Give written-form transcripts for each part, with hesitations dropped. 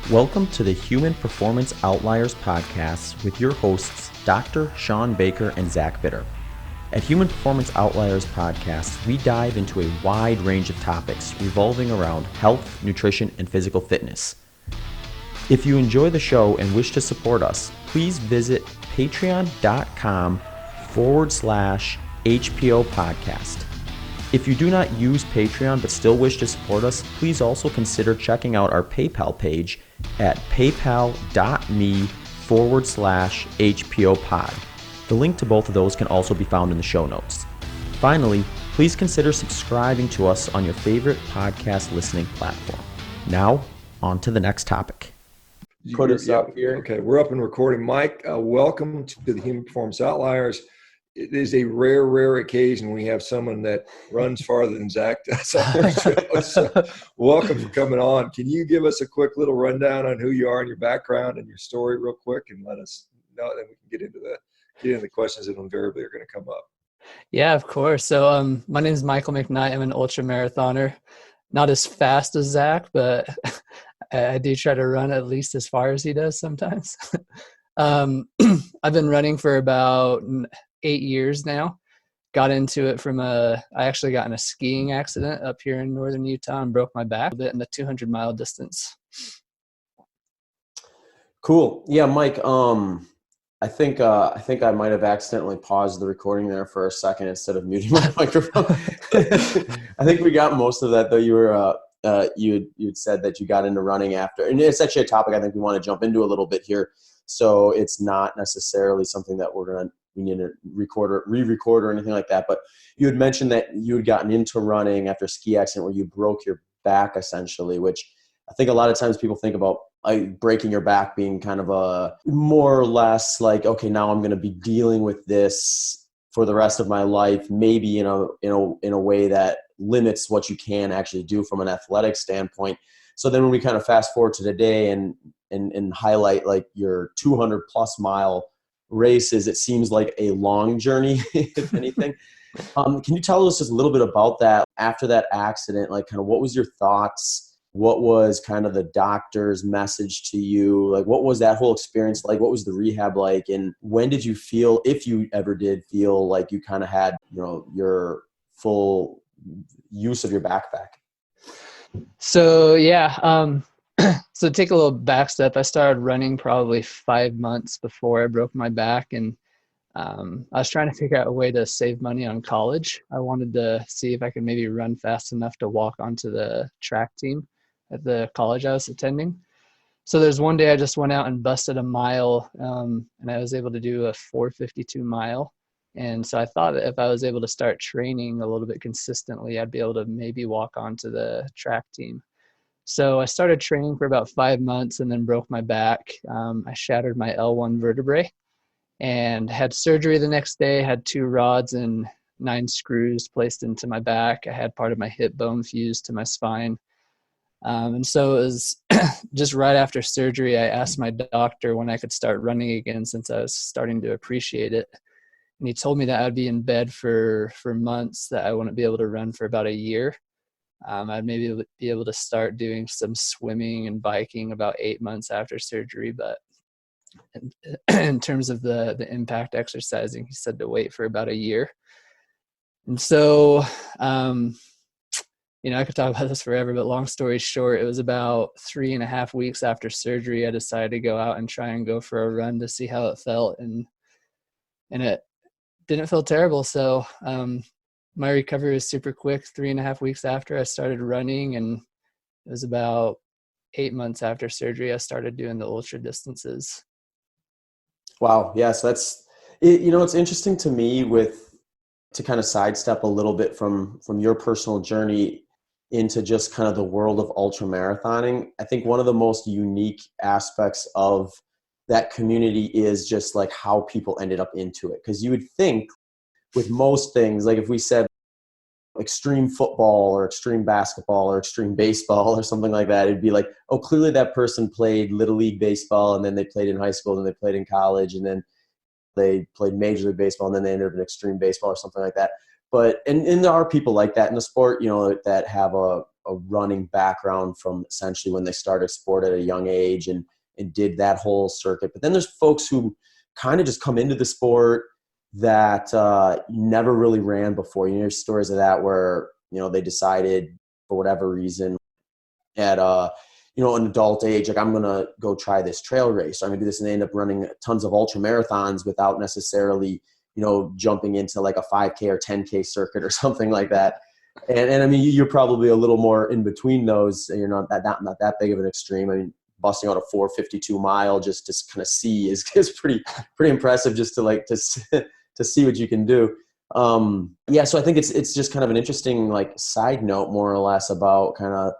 Welcome to the Human Performance Outliers Podcast with your hosts, Dr. Shawn Baker and Zach Bitter. At Human Performance Outliers Podcast, we dive into a wide range of topics revolving around health, nutrition, and physical fitness. If you enjoy the show and wish to support us, please visit patreon.com/HPO podcast. If you do not use Patreon but still wish to support us, please also consider checking out our PayPal page at paypal.me/HPO pod. The link to both of those can also be found in the show notes. Finally, please consider subscribing to us on your favorite podcast listening platform. Now, on to the next topic. Put us up here. Okay, we're up and recording. Mike, welcome to the Human Performance Outliers. It is a rare occasion we have someone that runs farther than Zach does on our show. So welcome for coming on. Can you give us a quick little rundown on who you are and your background and your story real quick, and let us know, then we can get into the questions that invariably are going to come up. Yeah, of course. So my name is Michael McKnight. I'm an ultra marathoner. Not as fast as Zach, but I do try to run at least as far as he does sometimes. I've been running for about 8 years now. Got into it I actually got in a skiing accident up here in northern Utah and broke my back a bit in the 200-mile distance. Cool. Yeah, Mike, I think I might have accidentally paused the recording there for a second instead of muting my microphone. I think we got most of that, though. You were you'd said that you got into running after, and it's actually a topic I think we want to jump into a little bit here. So it's not necessarily something that we need to re-record or anything like that. But you had mentioned that you had gotten into running after a ski accident where you broke your back, essentially, which I think a lot of times people think about breaking your back being kind of a more or less like, okay, now I'm going to be dealing with this for the rest of my life, maybe in a way that limits what you can actually do from an athletic standpoint. So then when we kind of fast forward to today and highlight like your 200 plus mile races, it seems like a long journey, if anything. Can you tell us just a little bit about that after that accident? Like, kind of what was your thoughts? What was kind of the doctor's message to you? Like, what was that whole experience like? What was the rehab like? And when did you feel, if you ever did feel like you kind of had, your full use of your backpack? So yeah, so take a little back step. I started running probably 5 months before I broke my back, and I was trying to figure out a way to save money on college. I wanted to see if I could maybe run fast enough to walk onto the track team at the college I was attending. So there's one day I just went out and busted a mile, and I was able to do a 4:52 mile. And so I thought that if I was able to start training a little bit consistently, I'd be able to maybe walk onto the track team. So I started training for about 5 months and then broke my back. I shattered my L1 vertebrae and had surgery the next day, had 2 rods and 9 screws placed into my back. I had part of my hip bone fused to my spine. And so it was just right after surgery, I asked my doctor when I could start running again, since I was starting to appreciate it. And he told me that I'd be in bed for months, that I wouldn't be able to run for about a year. I'd maybe be able to start doing some swimming and biking about 8 months after surgery. But in terms of the impact exercising, he said to wait for about a year. And so, I could talk about this forever, but long story short, it was about 3.5 weeks after surgery, I decided to go out and try and go for a run to see how it felt. And it didn't feel terrible. So, my recovery was super quick. 3.5 weeks after I started running, and it was about 8 months after surgery, I started doing the ultra distances. Wow. Yes. That's, it's interesting to me to kind of sidestep a little bit from your personal journey into just kind of the world of ultra marathoning. I think one of the most unique aspects of that community is just like how people ended up into it. Because you would think with most things, like if we said extreme football or extreme basketball or extreme baseball or something like that, it'd be like, oh, clearly that person played Little League baseball, and then they played in high school, and then they played in college, and then they played Major League Baseball, and then they ended up in extreme baseball or something like that. But and there are people like that in the sport, that have a a running background from essentially when they started sport at a young age and did that whole circuit. But then there's folks who kind of just come into the sport that never really ran before. You hear stories of that where, they decided for whatever reason at an adult age, like, I'm going to go try this trail race. I'm going to do this. And they end up running tons of ultra marathons without necessarily, jumping into like a 5K or 10K circuit or something like that. And I mean, you're probably a little more in between those. You're not that big of an extreme. I mean, busting out a 4:52 mile just to kind of see is pretty impressive, just to see what you can do. So I think it's just kind of an interesting like side note, more or less, about kind of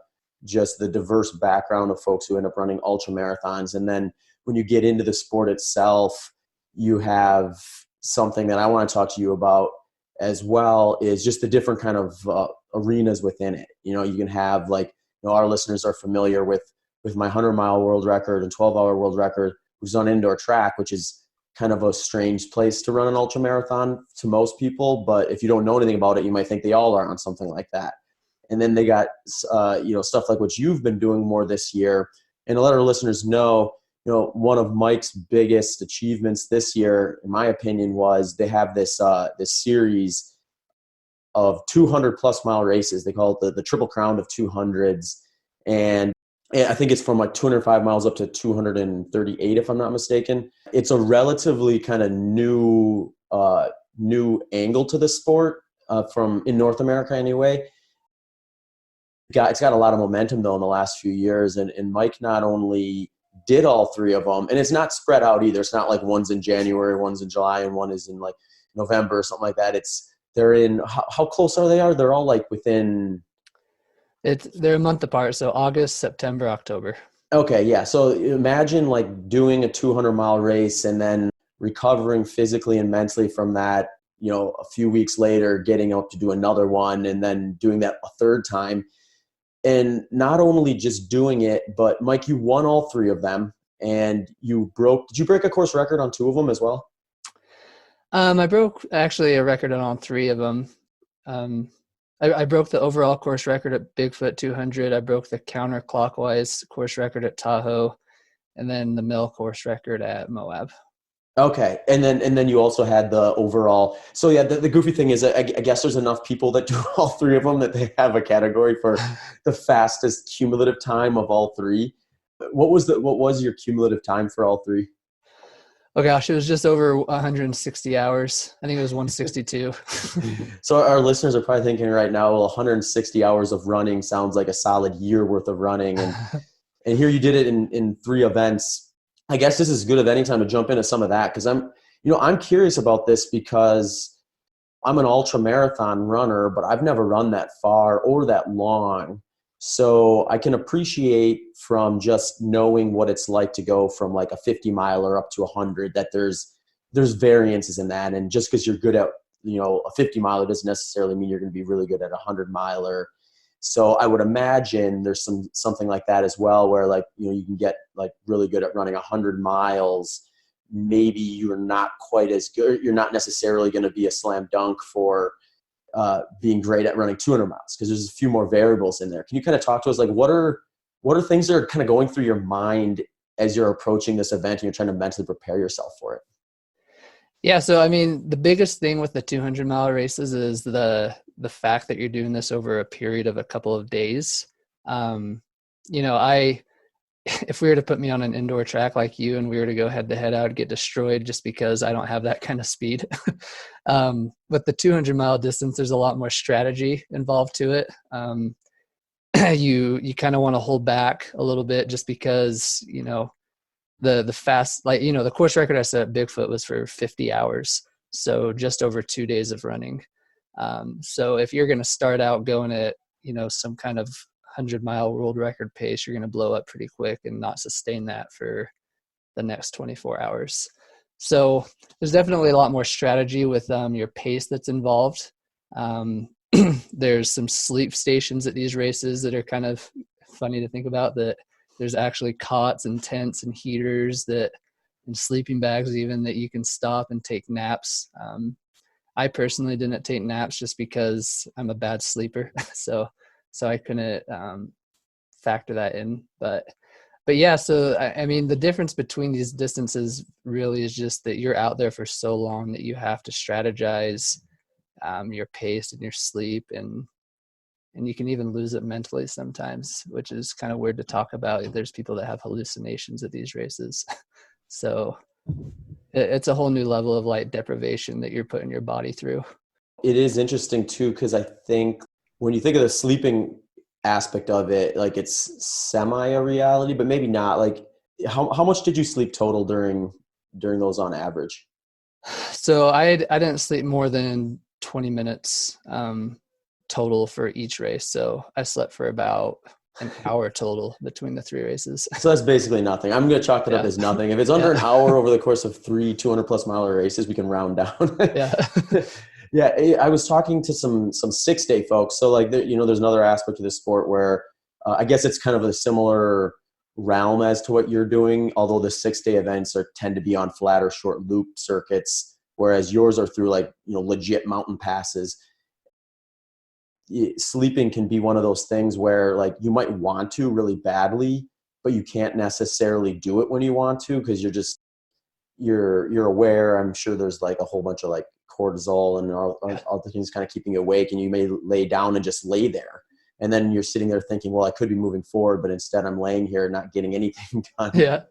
just the diverse background of folks who end up running ultra marathons. And then when you get into the sport itself, you have something that I want to talk to you about as well, is just the different kind of arenas within it. You can have our listeners are familiar with my 100-mile world record and 12-hour world record, who's on indoor track, which is kind of a strange place to run an ultra marathon to most people. But if you don't know anything about it, you might think they all are on something like that. And then they got, stuff like what you've been doing more this year. And to let our listeners know, one of Mike's biggest achievements this year, in my opinion, was they have this series of 200+ mile races. They call it the Triple Crown of 200s. And I think it's from like 205 miles up to 238, if I'm not mistaken. It's a relatively kind of new angle to the sport from in North America anyway. It's got a lot of momentum though in the last few years, and Mike not only did all three of them, and it's not spread out either. It's not like one's in January, one's in July, and one is in like November or something like that. They're in how close are they? They're all like within. They're a month apart, so August, September, October. Okay, yeah. So imagine like doing a 200-mile race and then recovering physically and mentally from that. A few weeks later, getting up to do another one, and then doing that a third time. And not only just doing it, but Mike, you won all three of them, and did you break a course record on two of them as well? I broke actually a record on all three of them. I broke the overall course record at Bigfoot 200. I broke the counterclockwise course record at Tahoe, and then the mill course record at Moab. Okay. And then you also had the overall. So yeah, the goofy thing is, I guess there's enough people that do all three of them that they have a category for the fastest cumulative time of all three. What was your cumulative time for all three? Oh gosh, it was just over 160 hours. I think it was 162. So our listeners are probably thinking right now, well, 160 hours of running sounds like a solid year worth of running. And here you did it in three events. I guess this is good at any time to jump into some of that, because I'm curious about this because I'm an ultra marathon runner, but I've never run that far or that long. So I can appreciate from just knowing what it's like to go from like a 50 miler up to 100, that there's variances in that. And just because you're good at, a 50 miler doesn't necessarily mean you're going to be really good at a 100 miler. So I would imagine there's something like that as well, where like, you can get like really good at running 100 miles. Maybe you're not quite as good. You're not necessarily going to be a slam dunk for being great at running 200 miles, because there's a few more variables in there. Can you kind of talk to us, like what are things that are kind of going through your mind as you're approaching this event and you're trying to mentally prepare yourself for it? Yeah. So, I mean, the biggest thing with the 200-mile races is the fact that you're doing this over a period of a couple of days. If we were to put me on an indoor track like you and we were to go head to head, I would get destroyed just because I don't have that kind of speed. But the 200-mile distance, there's a lot more strategy involved to it. You kind of want to hold back a little bit just because, the fast, the course record I set at Bigfoot was for 50 hours. So just over 2 days of running. So if you're going to start out going at, some kind of 100-mile world record pace, you're going to blow up pretty quick and not sustain that for the next 24 hours. So there's definitely a lot more strategy with your pace that's involved. There's some sleep stations at these races that are kind of funny to think about, that there's actually cots and tents and heaters and sleeping bags even, that you can stop and take naps. I personally didn't take naps just because I'm a bad sleeper. So so I couldn't factor that in. But yeah, so I mean, the difference between these distances really is just that you're out there for so long that you have to strategize your pace and your sleep, and you can even lose it mentally sometimes, which is kind of weird to talk about. There's people that have hallucinations at these races. So it's a whole new level of light deprivation that you're putting your body through. It is interesting too, because I think when you think of the sleeping aspect of it, like it's semi a reality, but maybe not. Like how much did you sleep total during those on average? So I didn't sleep more than 20 minutes total for each race. So I slept for about an hour total between the 3 races. So that's basically nothing. I'm going to chalk it up as nothing. If it's under an hour over the course of 3 200+ mile races, we can round down. Yeah. Yeah. I was talking to some 6-day folks. So like, there's another aspect of the sport where I guess it's kind of a similar realm as to what you're doing, although the 6-day events tend to be on flat or short loop circuits, whereas yours are through like, legit mountain passes. Sleeping can be one of those things where like you might want to really badly, but you can't necessarily do it when you want to, because you're aware. I'm sure there's like a whole bunch of like cortisol and all the things kind of keeping you awake, and you may lay down and just lay there. And then you're sitting there thinking, well, I could be moving forward, but instead I'm laying here not getting anything done. Yeah.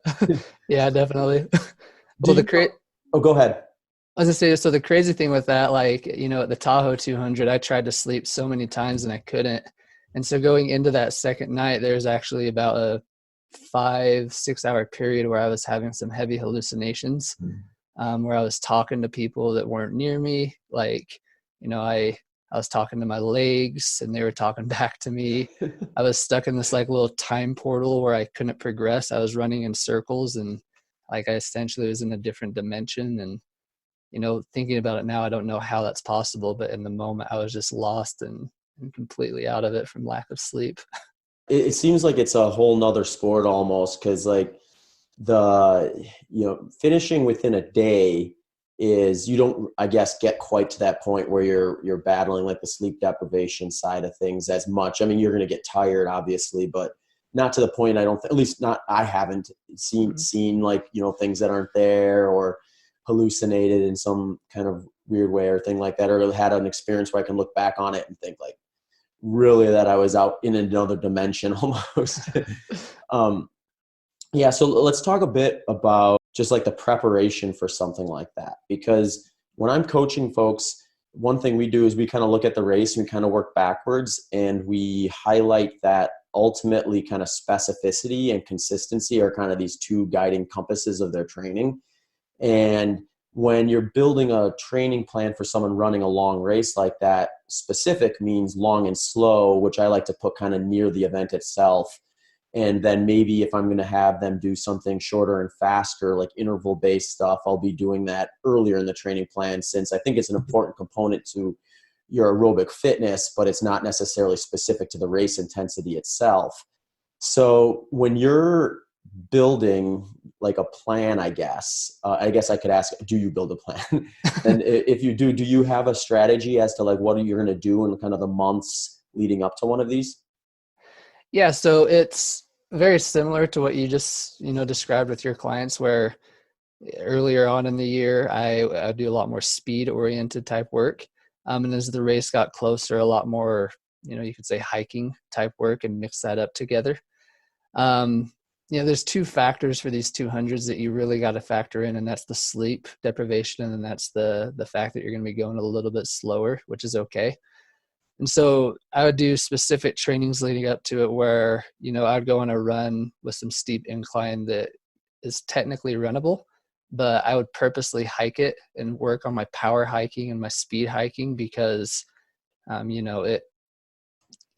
Yeah, definitely. Go ahead. I was gonna say, so the crazy thing with that, like, at the Tahoe 200, I tried to sleep so many times and I couldn't. And so going into that second night, there's actually about a 5-6 hour period where I was having some heavy hallucinations, where I was talking to people that weren't near me. Like, I was talking to my legs and they were talking back to me. I was stuck in this like little time portal where I couldn't progress. I was running in circles, and like I essentially was in a different dimension. And, thinking about it now, I don't know how that's possible, but in the moment I was just lost and completely out of it from lack of sleep. It seems like it's a whole nother sport almost, because like finishing within a day is, you don't, I guess, get quite to that point where you're battling like the sleep deprivation side of things as much. I mean, you're going to get tired obviously, but not to the point, at least not, I haven't seen like, things that aren't there, or hallucinated in some kind of weird way or thing like that, or had an experience where I can look back on it and think like, really, that I was out in another dimension almost. Yeah. So let's talk a bit about just like the preparation for something like that, because when I'm coaching folks, one thing we do is we kind of look at the race and we kind of work backwards, and we highlight that ultimately kind of specificity and consistency are kind of these 2 guiding compasses of their training. And when you're building a training plan for someone running a long race like that, specific means long and slow, which I like to put kind of near the event itself. And then maybe if I'm going to have them do something shorter and faster, like interval-based stuff, I'll be doing that earlier in the training plan, since I think it's an important component to your aerobic fitness, but it's not necessarily specific to the race intensity itself. So when you're building like a plan, I guess I could ask, do you build a plan? And if you do you have a strategy as to like what you're going to do in kind of the months leading up to one of these? Yeah, so it's very similar to what you just described with your clients, where earlier on in the year I do a lot more speed oriented type work, and as the race got closer, a lot more you could say hiking type work, and mix that up together. There's 2 factors for these 200s that you really got to factor in, and that's the sleep deprivation, and then that's the fact that you're going to be going a little bit slower, which is okay. And so I would do specific trainings leading up to it where, I'd go on a run with some steep incline that is technically runnable, but I would purposely hike it and work on my power hiking and my speed hiking, because,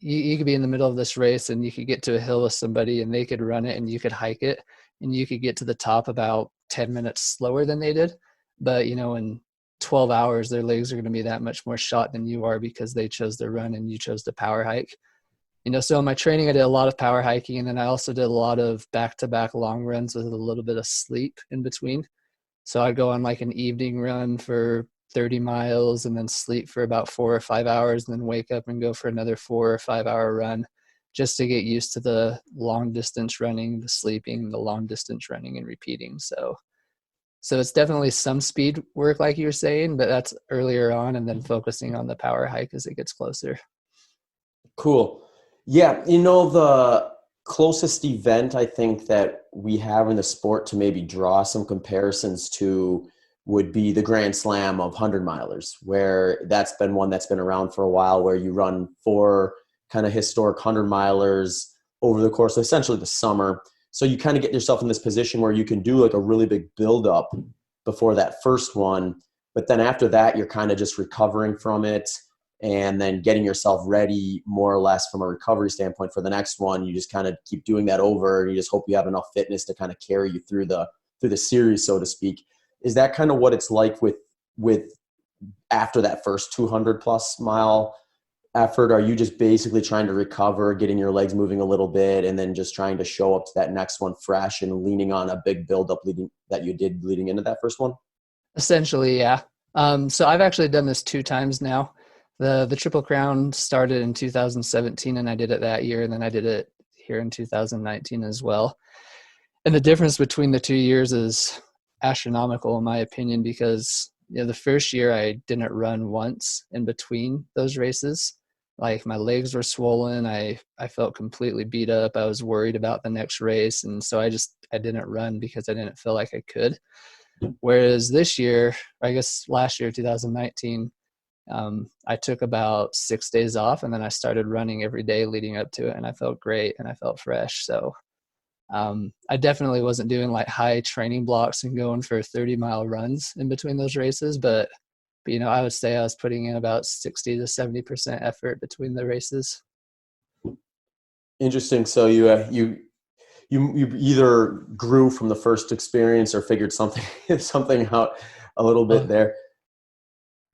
you could be in the middle of this race and you could get to a hill with somebody and they could run it and you could hike it and you could get to the top about 10 minutes slower than they did. But, in 12 hours, their legs are going to be that much more shot than you are, because they chose to run and you chose to power hike. So in my training, I did a lot of power hiking, and then I also did a lot of back-to-back long runs with a little bit of sleep in between. So I'd go on like an evening run for 30 miles and then sleep for about 4 or 5 hours and then wake up and go for another 4 or 5 hour run just to get used to the long distance running, the sleeping, the long distance running and repeating. So it's definitely some speed work, like you were saying, but that's earlier on, and then focusing on the power hike as it gets closer. Cool. Yeah. The closest event I think that we have in the sport to maybe draw some comparisons to would be the Grand Slam of 100 milers, where that's been one that's been around for a while, where you run 4 kind of historic 100 milers over the course of essentially the summer. So you kind of get yourself in this position where you can do like a really big buildup before that first one. But then after that, you're kind of just recovering from it and then getting yourself ready more or less from a recovery standpoint for the next one. You just kind of keep doing that over, and you just hope you have enough fitness to kind of carry you through the series, so to speak. Is that kind of what it's like with after that first 200 plus mile effort? Are you just basically trying to recover, getting your legs moving a little bit, and then just trying to show up to that next one fresh and leaning on a big buildup that you did leading into that first one? Essentially, yeah. So I've actually done this 2 times now. The Triple Crown started in 2017, and I did it that year, and then I did it here in 2019 as well. And the difference between the 2 years is astronomical, in my opinion, because the first year I didn't run once in between those races. Like, my legs were swollen. I felt completely beat up. I was worried about the next race. And so I didn't run because I didn't feel like I could. Whereas this year, I guess last year, 2019, I took about 6 days off, and then I started running every day leading up to it, and I felt great and I felt fresh. So I definitely wasn't doing like high training blocks and going for 30-mile runs in between those races, but I would say I was putting in about 60 to 70% effort between the races. Interesting. So you either grew from the first experience or figured something out a little bit there.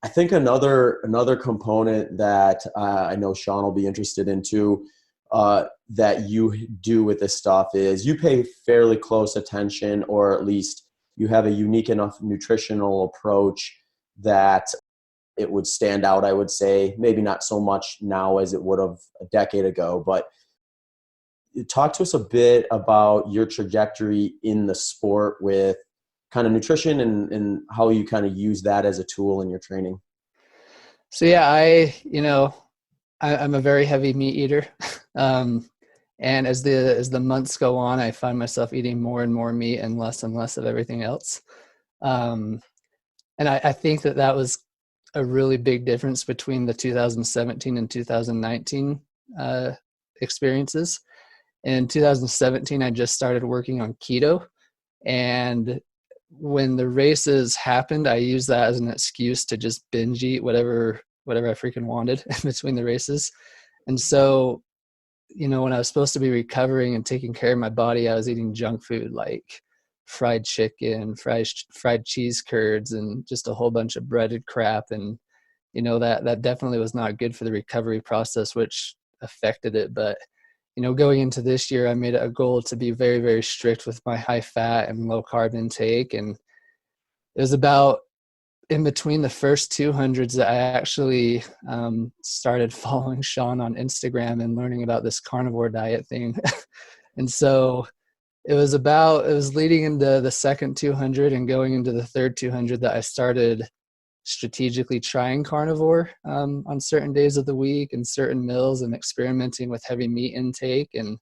I think another component that I know Shawn will be interested in too, that you do with this stuff is you pay fairly close attention, or at least you have a unique enough nutritional approach that it would stand out, I would say. Maybe not so much now as it would have a decade ago, but talk to us a bit about your trajectory in the sport with kind of nutrition and how you kind of use that as a tool in your training. So yeah, I'm a very heavy meat eater. And as the months go on, I find myself eating more and more meat and less of everything else. And I think that was a really big difference between the 2017 and 2019 experiences. In 2017, I just started working on keto, and when the races happened, I used that as an excuse to just binge eat whatever I freaking wanted in between the races. And so, when I was supposed to be recovering and taking care of my body, I was eating junk food like fried chicken, fried cheese curds, and just a whole bunch of breaded crap. And, that definitely was not good for the recovery process, which affected it. But, going into this year, I made it a goal to be very, very strict with my high fat and low carb intake. And it was about in between the first 200s that I actually started following Shawn on Instagram and learning about this carnivore diet thing. And so it was leading into the second 200 and going into the third 200 that I started strategically trying carnivore on certain days of the week and certain meals, and experimenting with heavy meat intake. And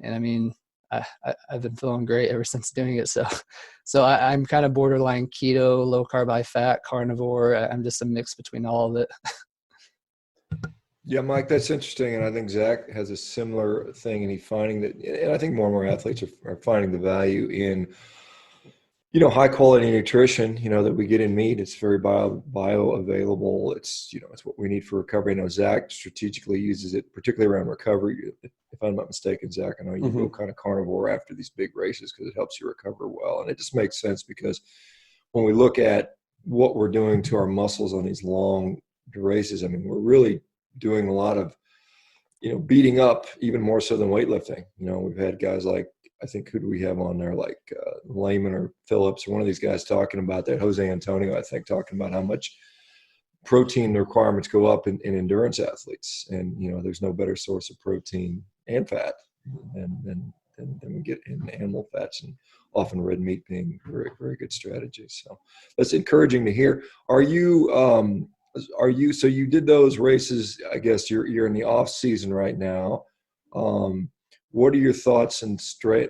I mean, I've been feeling great ever since doing it. So I'm kind of borderline keto, low carb, high fat, carnivore. I'm just a mix between all of it. Yeah, Mike, that's interesting. And I think Zach has a similar thing, and he's finding that, and I think more and more athletes are finding the value in, high quality nutrition, that we get in meat. It's very bioavailable. It's what we need for recovery. I know Zach strategically uses it, particularly around recovery. If I'm not mistaken, Zach, I know you go kind of carnivore after these big races because it helps you recover well. And it just makes sense because when we look at what we're doing to our muscles on these long races, I mean, we're really doing a lot of, beating up even more so than weightlifting. We've had guys like, I think, who do we have on there? Like Lehman or Phillips or one of these guys talking about that. Jose Antonio, I think, talking about how much protein requirements go up in endurance athletes. And, there's no better source of protein and fat than we get in animal fats, and often red meat being very, very good strategy. So that's encouraging to hear. Are you, so you did those races, I guess you're in the off season right now. What are your thoughts and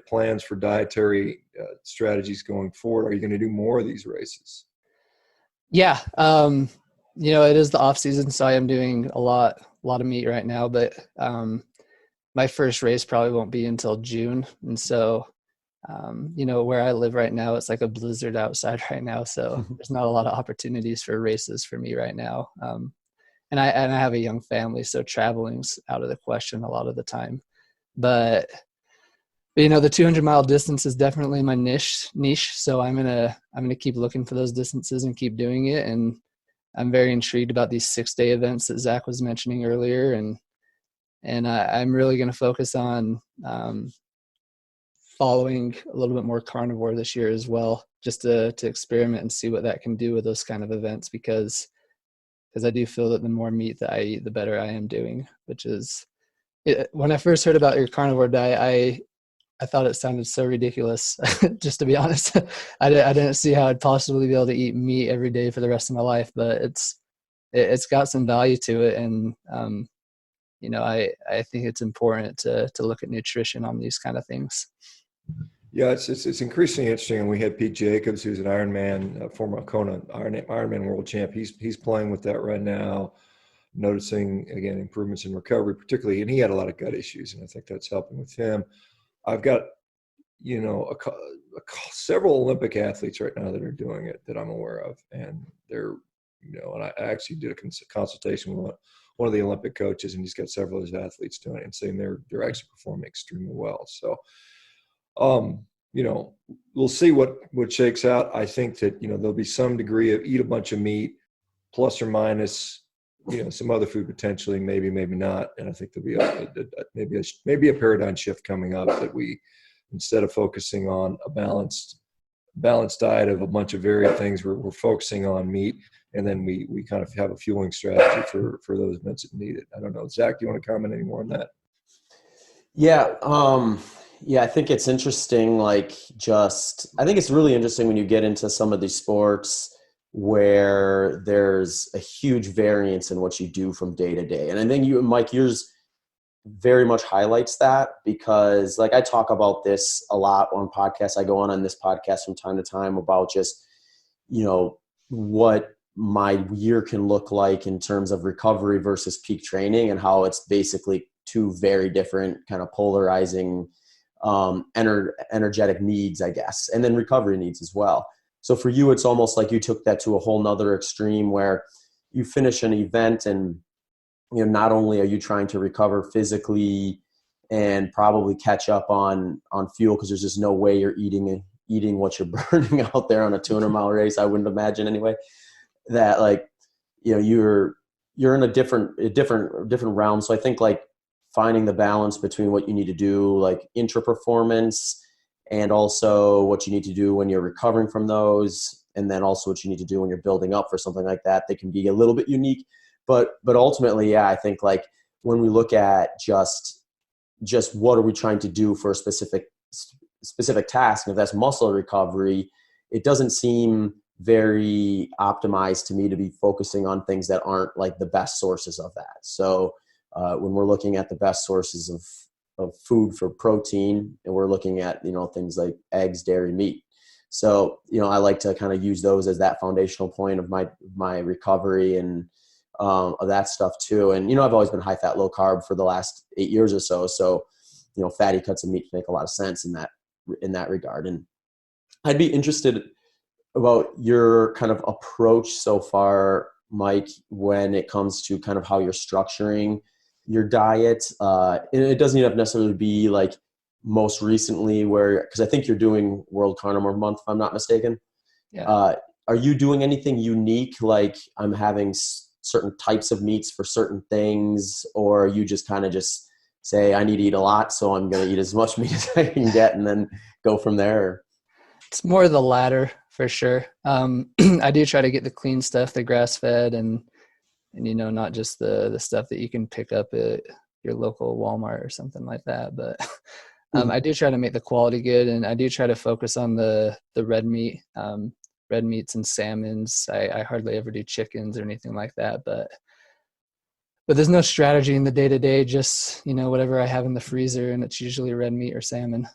plans for dietary strategies going forward? Are you going to do more of these races? Yeah. It is the off season, so I am doing a lot of meat right now, but my first race probably won't be until June. And so, where I live right now, it's like a blizzard outside right now. So there's not a lot of opportunities for races for me right now. And I have a young family, so traveling's out of the question a lot of the time. But the 200-mile distance is definitely my niche. So I'm gonna keep looking for those distances and keep doing it. And I'm very intrigued about these 6-day events that Zach was mentioning earlier, and I'm really going to focus on following a little bit more carnivore this year as well, just to experiment and see what that can do with those kind of events, because I do feel that the more meat that I eat, the better I am doing. When I first heard about your carnivore diet, I thought it sounded so ridiculous. Just to be honest, I didn't see how I'd possibly be able to eat meat every day for the rest of my life, but it's got some value to it. And, I think it's important to look at nutrition on these kind of things. Yeah, it's increasingly interesting. And we had Pete Jacobs, who's an Ironman, former Kona Ironman world champ. He's playing with that right now, noticing, again, improvements in recovery, particularly, and he had a lot of gut issues, and I think that's helping with him. I've got, several Olympic athletes right now that are doing it that I'm aware of, and they're, and I actually did a consultation with one of the Olympic coaches, and he's got several of his athletes doing it and saying they're actually performing extremely well. So, we'll see what shakes out. I think that, there'll be some degree of eat a bunch of meat, plus or minus, some other food potentially, maybe not. And I think there'll be maybe a paradigm shift coming up, that we, instead of focusing on a balanced diet of a bunch of varied things, we're focusing on meat, and then we kind of have a fueling strategy for those events that need it. I don't know. Zach, do you want to comment any more on that? Yeah. I think it's interesting. I think it's really interesting when you get into some of these sports where there's a huge variance in what you do from day to day. And I think Mike, yours very much highlights that, because I talk about this a lot on podcasts. I go on this podcast from time to time about just, what my year can look like in terms of recovery versus peak training, and how it's basically two very different kind of polarizing energetic needs, I guess, and then recovery needs as well. So for you, it's almost like you took that to a whole nother extreme, where you finish an event and, not only are you trying to recover physically and probably catch up on fuel, because there's just no way you're eating what you're burning out there on a 200-mile race. I wouldn't imagine anyway, that you're in a different realm. So I think finding the balance between what you need to do, intra-performance, and also what you need to do when you're recovering from those, and then also what you need to do when you're building up for something like that. They can be a little bit unique, but ultimately, yeah, I think when we look at just what are we trying to do for a specific task, and if that's muscle recovery, it doesn't seem very optimized to me to be focusing on things that aren't the best sources of that. So when we're looking at the best sources of food for protein, and we're looking at, things like eggs, dairy, meat. So, I like to kind of use those as that foundational point of my recovery and of that stuff too. And, I've always been high fat, low carb for the last 8 years or so. So, fatty cuts of meat make a lot of sense in that regard. And I'd be interested about your kind of approach so far, Mike, when it comes to kind of how you're structuring your diet. And it doesn't even necessarily be most recently, because I think you're doing World Carnivore Month, if I'm not mistaken. Yeah. Are you doing anything unique? I'm having certain types of meats for certain things, or are you just kind of just say, I need to eat a lot, so I'm going to eat as much meat as I can get and then go from there? It's more the latter for sure. I do try to get the clean stuff, the grass fed and not just the stuff that you can pick up at your local Walmart or something like that. But I do try to make the quality good, and I do try to focus on the red meat, red meats and salmons. I hardly ever do chickens or anything like that, but there's no strategy in the day to day, just, whatever I have in the freezer, and it's usually red meat or salmon.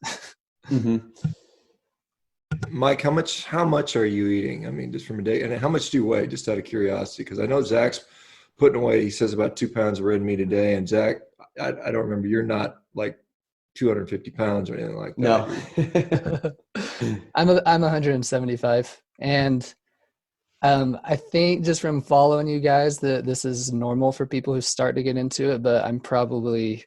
Mike, how much are you eating? I mean, just from a day, and how much do you weigh, just out of curiosity? Because I know Zach's putting away, he says about 2 pounds of red meat a day. And Zach, I don't remember, you're not like 250 pounds or anything like that. No. I'm 175. And I think just from following you guys that this is normal for people who start to get into it, but I'm probably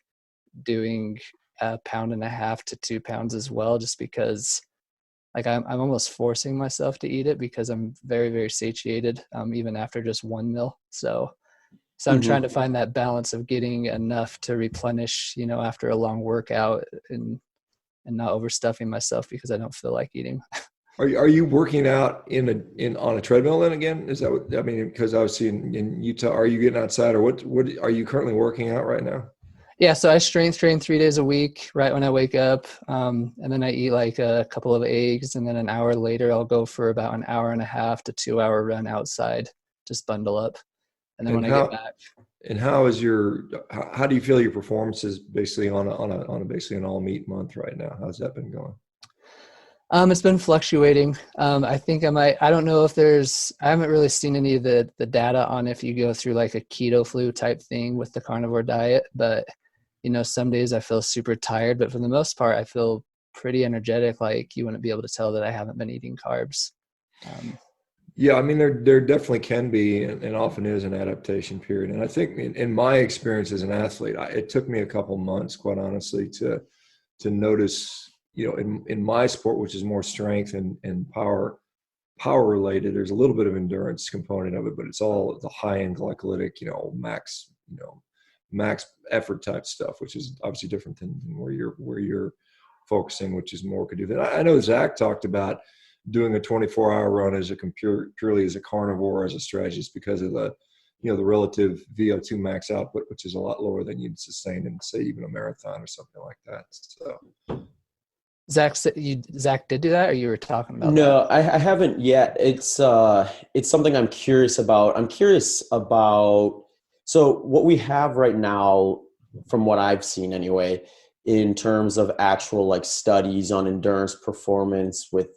doing 1.5 pounds to 2 pounds as well, just because like I'm almost forcing myself to eat it because I'm very, very satiated, even after just one meal. So I'm trying to find that balance of getting enough to replenish, after a long workout and not overstuffing myself because I don't feel like eating. Are you working out on a treadmill then again? Is that what, I mean, because I was seeing in Utah, are you getting outside, or what are you currently working out right now? Yeah. So I strength train 3 days a week, right when I wake up. And then I eat like a couple of eggs, and then an hour later, I'll go for about 1.5 hours to 2 hour run outside, just bundle up. And then when I get back. And how do you feel your performance is basically on a basically an all meat month right now? How's that been going? It's been fluctuating. I think I don't know if I haven't really seen any of the data on if you go through like a keto flu type thing with the carnivore diet, but some days I feel super tired, but for the most part, I feel pretty energetic. Like you wouldn't be able to tell that I haven't been eating carbs. Yeah, I mean, there definitely can be, and often is, an adaptation period. And I think in my experience as an athlete, it took me a couple months, quite honestly, to notice, in my sport, which is more strength and power related, there's a little bit of endurance component of it, but it's all the high end glycolytic, max effort type stuff, which is obviously different than where you're focusing, which is more could do that. I know Zach talked about doing a 24-hour run as purely as a carnivore as a strategy, just because of the relative VO2 max output, which is a lot lower than you'd sustain in, say, even a marathon or something like that. So Zach did do that, or you were talking about No, that? I haven't yet. It's something I'm curious about. So what we have right now, from what I've seen anyway, in terms of actual like studies on endurance performance with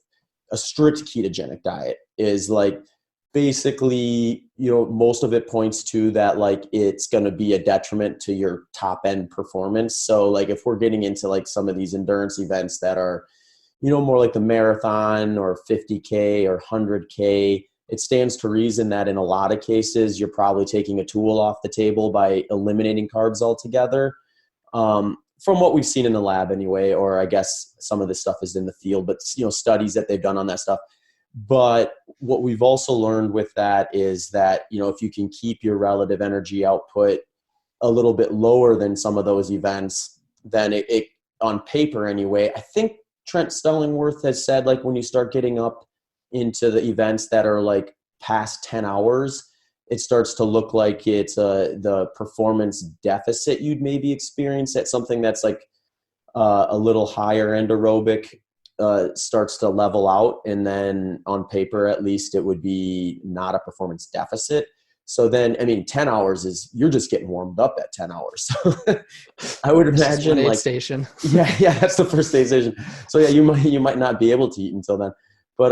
a strict ketogenic diet, is like basically, most of it points to that like it's going to be a detriment to your top end performance. So like if we're getting into like some of these endurance events that are, more like the marathon or 50K or 100K, it stands to reason that in a lot of cases, you're probably taking a tool off the table by eliminating carbs altogether. From what we've seen in the lab anyway, or I guess some of this stuff is in the field, but studies that they've done on that stuff. But what we've also learned with that is that, if you can keep your relative energy output a little bit lower than some of those events, then it on paper anyway, I think Trent Stellingworth has said, like, when you start getting up into the events that are like past 10 hours, it starts to look like it's the performance deficit you'd maybe experience at something that's like a little higher end aerobic starts to level out. And then on paper, at least, it would be not a performance deficit. So then, 10 hours you're just getting warmed up at 10 hours. I would imagine like station. Yeah, that's the first aid station. So yeah, you might not be able to eat until then. But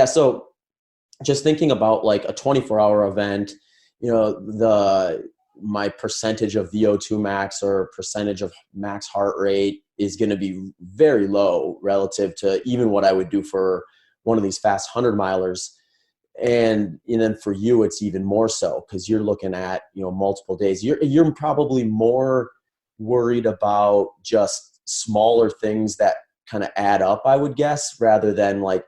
so just thinking about like a 24-hour event, my percentage of VO2 max or percentage of max heart rate is going to be very low relative to even what I would do for one of these fast 100-milers. And then for you, it's even more so because you're looking at, multiple days. You're probably more worried about just smaller things that kind of add up, I would guess, rather than like,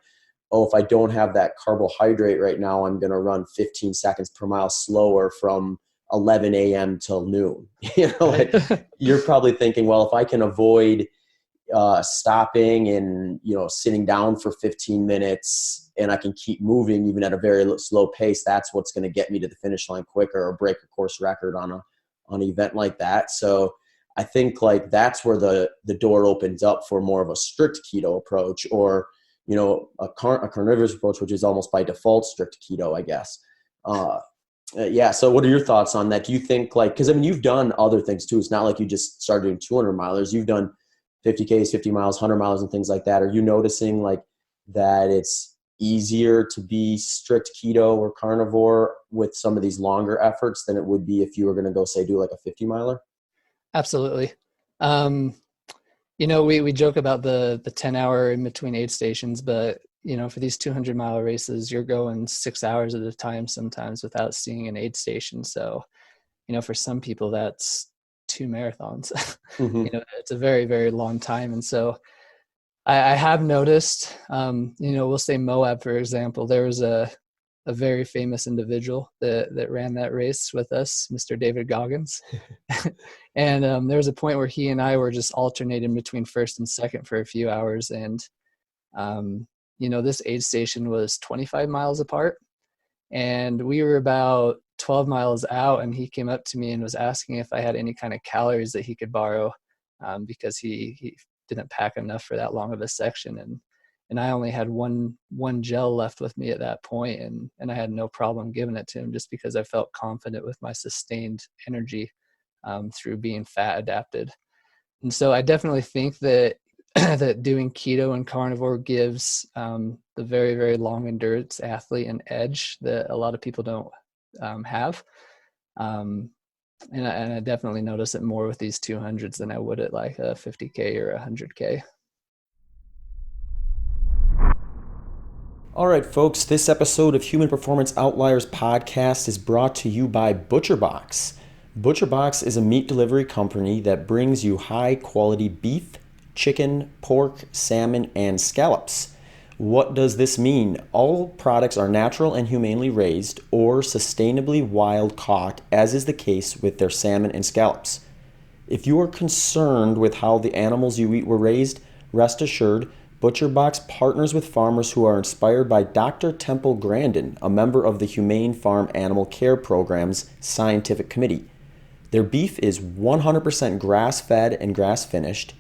oh, if I don't have that carbohydrate right now, I'm going to run 15 seconds per mile slower from 11 a.m. till noon. You're probably thinking, well, if I can avoid stopping and, sitting down for 15 minutes and I can keep moving even at a very slow pace, that's what's going to get me to the finish line quicker or break a course record on an event like that. So I think like that's where the door opens up for more of a strict keto approach, or, a carnivorous approach, which is almost by default strict keto, I guess. Yeah. So what are your thoughts on that? Do you think because you've done other things too. It's not like you just started doing 200 milers. You've done 50Ks, 50 miles, 100 miles and things like that. Are you noticing that it's easier to be strict keto or carnivore with some of these longer efforts than it would be if you were going to go do like a 50 miler? Absolutely. We joke about the 10-hour in between aid stations, but for these 200-mile races, you're going 6 hours at a time sometimes without seeing an aid station. So, for some people, that's 2 marathons. Mm-hmm. It's a very, very long time. And so I have noticed, we'll say Moab, for example, there was a very famous individual that ran that race with us, Mr. David Goggins. And there was a point where he and I were just alternating between first and second for a few hours. And, this aid station was 25 miles apart. And we were about 12 miles out, and he came up to me and was asking if I had any kind of calories that he could borrow, because he didn't pack enough for that long of a section. And I only had one gel left with me at that point, and I had no problem giving it to him just because I felt confident with my sustained energy through being fat adapted. And so I definitely think that that doing keto and carnivore gives the very, very long endurance athlete an edge that a lot of people don't have. And I definitely notice it more with these 200s than I would at like a 50K or 100K. All right, folks, this episode of Human Performance Outliers Podcast is brought to you by ButcherBox. ButcherBox is a meat delivery company that brings you high-quality beef, chicken, pork, salmon, and scallops. What does this mean? All products are natural and humanely raised or sustainably wild caught, as is the case with their salmon and scallops. If you are concerned with how the animals you eat were raised, rest assured, ButcherBox partners with farmers who are inspired by Dr. Temple Grandin, a member of the Humane Farm Animal Care Program's scientific committee. Their beef is 100% grass-fed and grass-finished.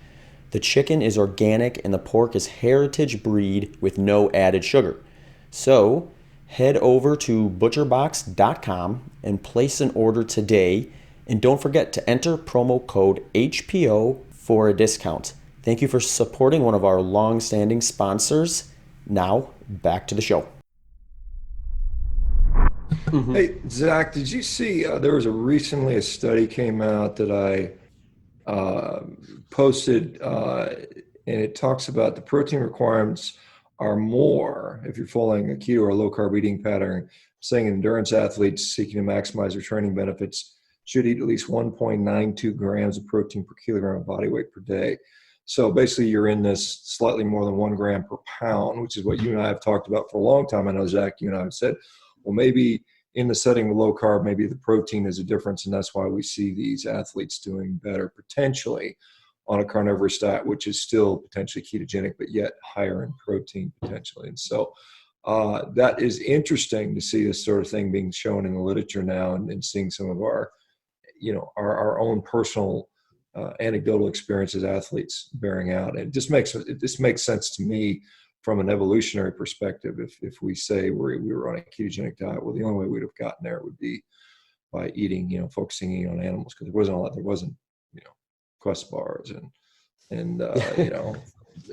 The chicken is organic and the pork is heritage breed with no added sugar. So, head over to butcherbox.com and place an order today. And don't forget to enter promo code HPO for a discount. Thank you for supporting one of our long-standing sponsors. Now, back to the show. Mm-hmm. Hey, Zach, did you see there was recently a study came out that I posted, and it talks about the protein requirements are more if you're following a keto or low-carb eating pattern, saying endurance athletes seeking to maximize their training benefits should eat at least 1.92 grams of protein per kilogram of body weight per day. So basically you're in this slightly more than 1 gram per pound, which is what you and I have talked about for a long time. I know, Zach, you and I have said, well, maybe in the setting of low carb, maybe the protein is a difference, and that's why we see these athletes doing better potentially on a carnivorous diet, which is still potentially ketogenic, but yet higher in protein potentially. And so that is interesting to see this sort of thing being shown in the literature now, and seeing some of our, our own personal anecdotal experience as athletes bearing out. And it just makes sense to me from an evolutionary perspective. If we say we were on a ketogenic diet, well, the only way we'd have gotten there would be by eating, focusing on animals, because there wasn't Quest bars and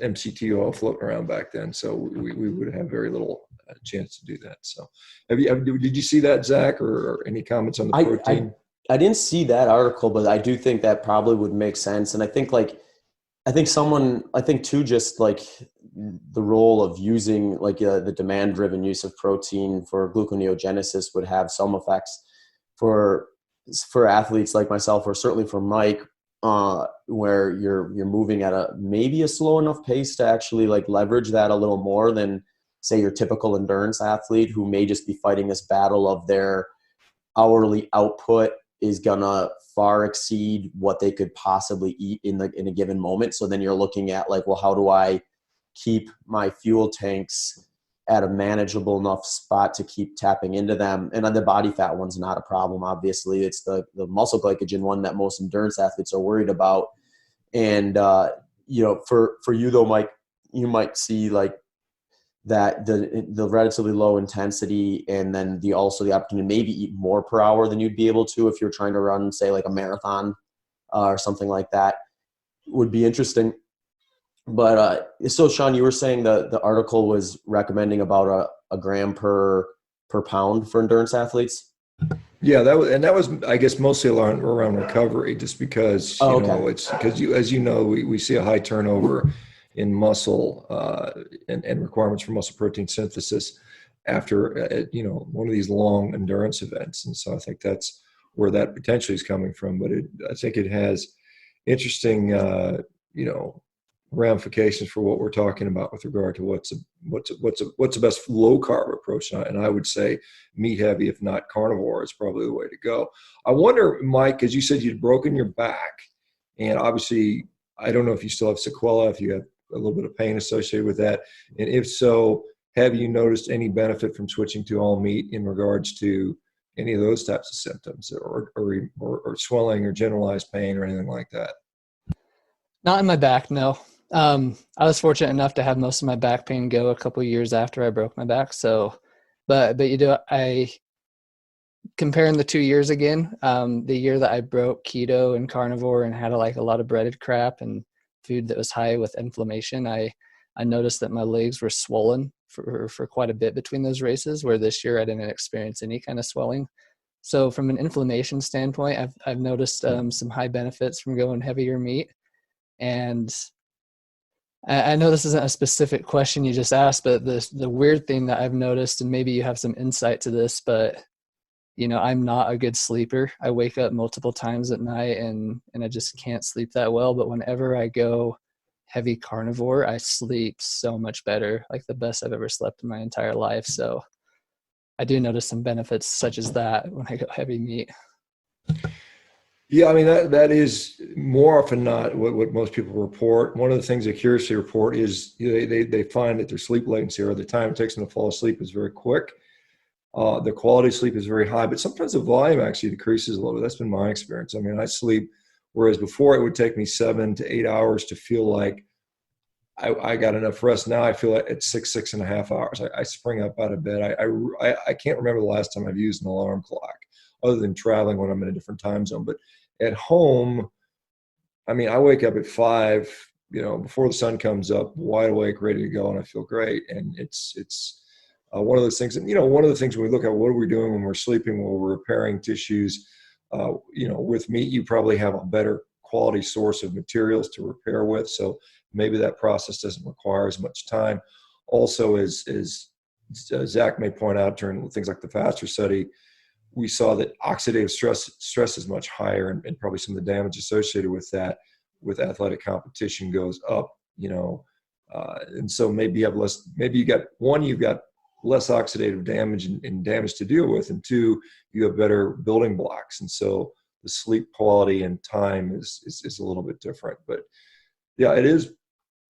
MCT oil floating around back then. So we would have very little chance to do that. So did you see that, Zach, or any comments on the protein? I didn't see that article, but I do think that probably would make sense. And I think too, just like the role of using the demand driven use of protein for gluconeogenesis would have some effects for athletes like myself, or certainly for Mike, where you're moving at maybe a slow enough pace to actually leverage that a little more than say your typical endurance athlete, who may just be fighting this battle of their hourly output is gonna far exceed what they could possibly eat in a given moment. So then you're looking at like, well, how do I keep my fuel tanks at a manageable enough spot to keep tapping into them? And on the body fat one's not a problem. Obviously, it's the muscle glycogen one that most endurance athletes are worried about. And, for you though, Mike, you might see like that the relatively low intensity and then the opportunity to maybe eat more per hour than you'd be able to if you're trying to run, say, like a marathon or something like that would be interesting. But so Shawn, you were saying the article was recommending about a gram per pound for endurance athletes. Yeah, that was I guess mostly around recovery, just because it's because as you know, we see a high turnover in muscle and requirements for muscle protein synthesis after one of these long endurance events, and so I think that's where that potentially is coming from. But I think it has interesting ramifications for what we're talking about with regard to what's the best low carb approach, and I would say meat heavy, if not carnivore, is probably the way to go. I wonder, Mike, as you said you'd broken your back, and obviously I don't know if you still have sequela, if you have a little bit of pain associated with that, and if so, have you noticed any benefit from switching to all meat in regards to any of those types of symptoms, or swelling or generalized pain or anything like that? Not in my back, no. I was fortunate enough to have most of my back pain go a couple of years after I broke my back. So, but I comparing the 2 years again, the year that I broke keto and carnivore and had a lot of breaded crap and food that was high with inflammation, I noticed that my legs were swollen for quite a bit between those races, where this year I didn't experience any kind of swelling. So from an inflammation standpoint, I've noticed some high benefits from going heavier meat. And I know this isn't a specific question you just asked, but the weird thing that I've noticed, and maybe you have some insight to this, but I'm not a good sleeper. I wake up multiple times at night and I just can't sleep that well. But whenever I go heavy carnivore, I sleep so much better, like the best I've ever slept in my entire life. So I do notice some benefits such as that when I go heavy meat. Yeah, I mean, that is more often not what most people report. One of the things they curiously report is they find that their sleep latency, or the time it takes them to fall asleep, is very quick. The quality of sleep is very high, but sometimes the volume actually decreases a little bit. That's been my experience. I mean, I sleep, whereas before it would take me 7 to 8 hours to feel like I got enough rest. Now I feel like it's 6.5 hours. I spring up out of bed. I can't remember the last time I've used an alarm clock, other than traveling when I'm in a different time zone. But at home, I mean, I wake up at 5, before the sun comes up, wide awake, ready to go, and I feel great. And it's one of those things. And one of the things when we look at what are we doing when we're sleeping, when we're repairing tissues, with meat, you probably have a better quality source of materials to repair with. So maybe that process doesn't require as much time. Also, as Zach may point out during things like the FASTER study, we saw that oxidative stress is much higher, and probably some of the damage associated with that, with athletic competition, goes up. And so maybe you've got less oxidative damage and damage to deal with, and 2, you have better building blocks, and so the sleep quality and time is a little bit different. But yeah, it is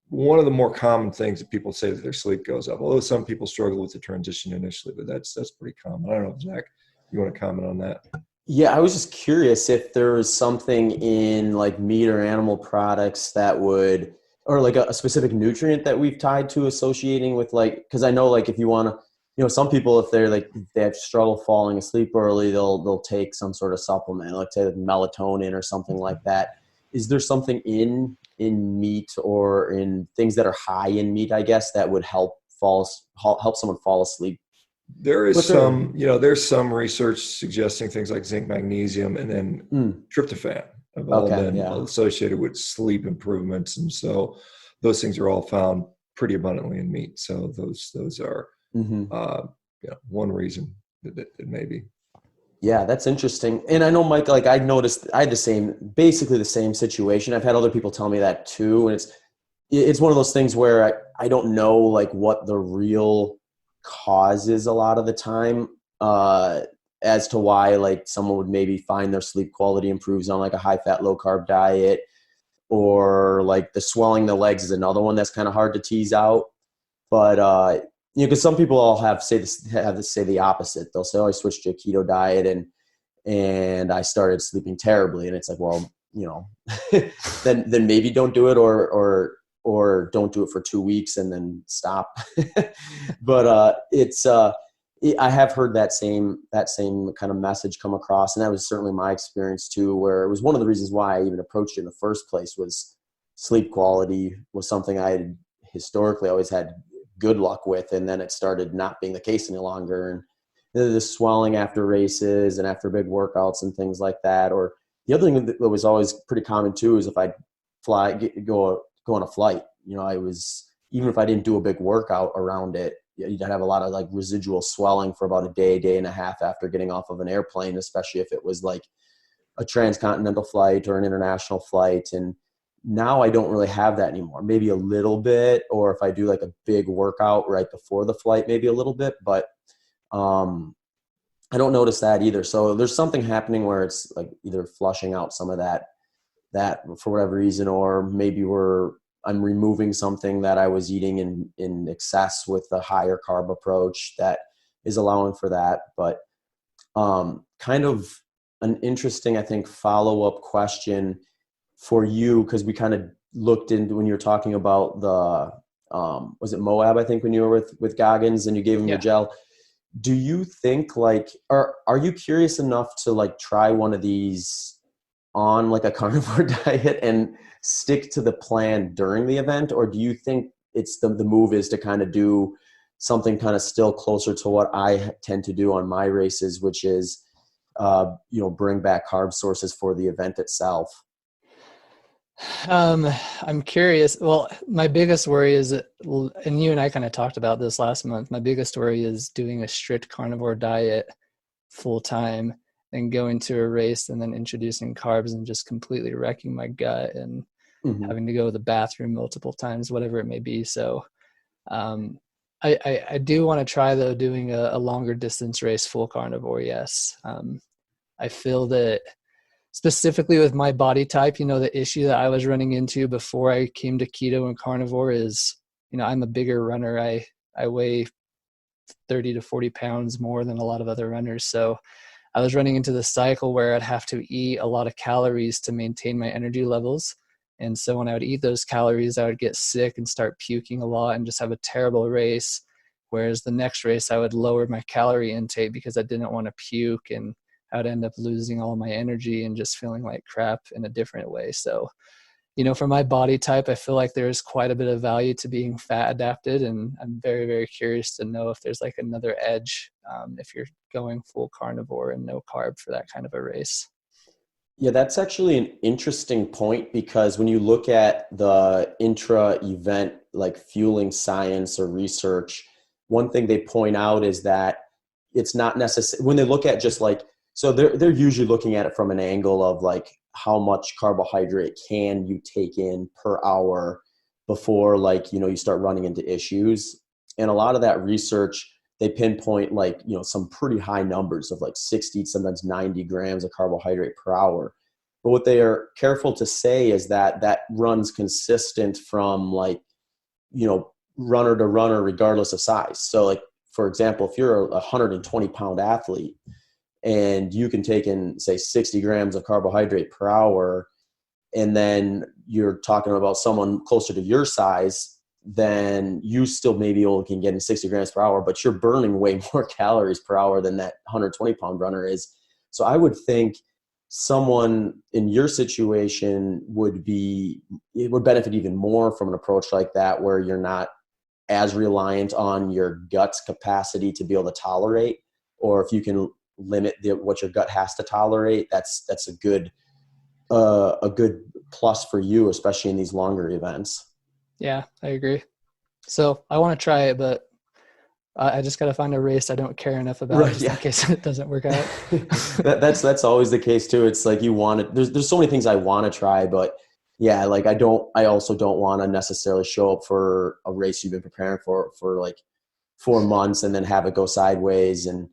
one of the more common things that people say, that their sleep goes up, although some people struggle with the transition initially, but that's pretty common. I don't know, Zach, you want to comment on that? Yeah, I was just curious if there was something in like meat or animal products that would, or like a specific nutrient that we've tied to associating with, like, because I know like if you want to, some people, if they're like, they have struggle falling asleep early, they'll take some sort of supplement, like say like melatonin or something like that. Is there something in meat or in things that are high in meat, I guess, that would help someone fall asleep? There is there's some research suggesting things like zinc, magnesium, and then tryptophan have all been associated with sleep improvements. And so those things are all found pretty abundantly in meat. So those are one reason that it may be. Yeah, that's interesting. And I know, Mike, like I noticed I had basically the same situation. I've had other people tell me that too. And it's one of those things where I don't know like what the real cause is a lot of the time. as to why like someone would maybe find their sleep quality improves on like a high fat, low carb diet, or like the swelling the legs is another one that's kind of hard to tease out. But, you know, because some people all have say the opposite. They'll say, oh, I switched to a keto diet and I started sleeping terribly. And it's like, well, you know, then maybe don't do it or don't do it for 2 weeks and then stop. But I have heard that same kind of message come across. And that was certainly my experience too, where it was one of the reasons why I even approached it in the first place was sleep quality was something I had historically always had good luck with. And then it started not being the case any longer. And the swelling after races and after big workouts and things like that. Or the other thing that was always pretty common too is if I'd go on a flight, you know, even if I didn't do a big workout around it, you'd have a lot of like residual swelling for about a day and a half after getting off of an airplane, especially if it was like a transcontinental flight or an international flight. And now I don't really have that anymore. Maybe a little bit, or if I do like a big workout right before the flight, maybe a little bit, but I don't notice that either. So there's something happening where it's like either flushing out some of that for whatever reason, or maybe I'm removing something that I was eating in excess with the higher carb approach that is allowing for that. But kind of an interesting, I think, follow-up question for you, because we kind of looked into when you were talking about the was it Moab, I think, when you were with Goggins and you gave him the gel. Do you think like are you curious enough to like try one of these on like a carnivore diet and stick to the plan during the event? Or do you think it's the move is to kind of do something kind of still closer to what I tend to do on my races, which is, you know, bring back carb sources for the event itself? I'm curious. Well, my biggest worry is, and you and I kind of talked about this last month, my biggest worry is doing a strict carnivore diet full time and going to a race and then introducing carbs and just completely wrecking my gut and having to go to the bathroom multiple times, whatever it may be. So I do want to try, though, doing a longer distance race full carnivore. Yes. I feel that specifically with my body type, you know, the issue that I was running into before I came to keto and carnivore is, you know, I'm a bigger runner. I weigh 30 to 40 pounds more than a lot of other runners. So I was running into the cycle where I'd have to eat a lot of calories to maintain my energy levels. And so when I would eat those calories, I would get sick and start puking a lot and just have a terrible race. Whereas the next race, I would lower my calorie intake because I didn't want to puke, and I would end up losing all my energy and just feeling like crap in a different way. So, you know, for my body type, I feel like there's quite a bit of value to being fat adapted. And I'm very, very curious to know if there's like another edge if you're going full carnivore and no carb for that kind of a race. Yeah, that's actually an interesting point, because when you look at the intra-event like fueling science or research, one thing they point out is that it's not necessary when they look at just like, so they're usually looking at it from an angle of like how much carbohydrate can you take in per hour before, like, you know, you start running into issues. And a lot of that research, they pinpoint like, you know, some pretty high numbers of like 60, sometimes 90 grams of carbohydrate per hour. But what they are careful to say is that that runs consistent from like, you know, runner to runner, regardless of size. So like, for example, if you're a 120 pound athlete and you can take in, say, 60 grams of carbohydrate per hour, and then you're talking about someone closer to your size, then you still maybe only can get in 60 grams per hour, but you're burning way more calories per hour than that 120 pound runner is. So I would think someone in your situation would benefit even more from an approach like that, where you're not as reliant on your gut's capacity to be able to tolerate, or if you can limit what your gut has to tolerate, that's a good plus for you, especially in these longer events. Yeah, I agree. So I want to try it, but I just got to find a race I don't care enough about, just in case it doesn't work out. That's always the case too. It's like you want it. There's so many things I want to try, but yeah, like I also don't want to necessarily show up for a race you've been preparing for like 4 months and then have it go sideways. And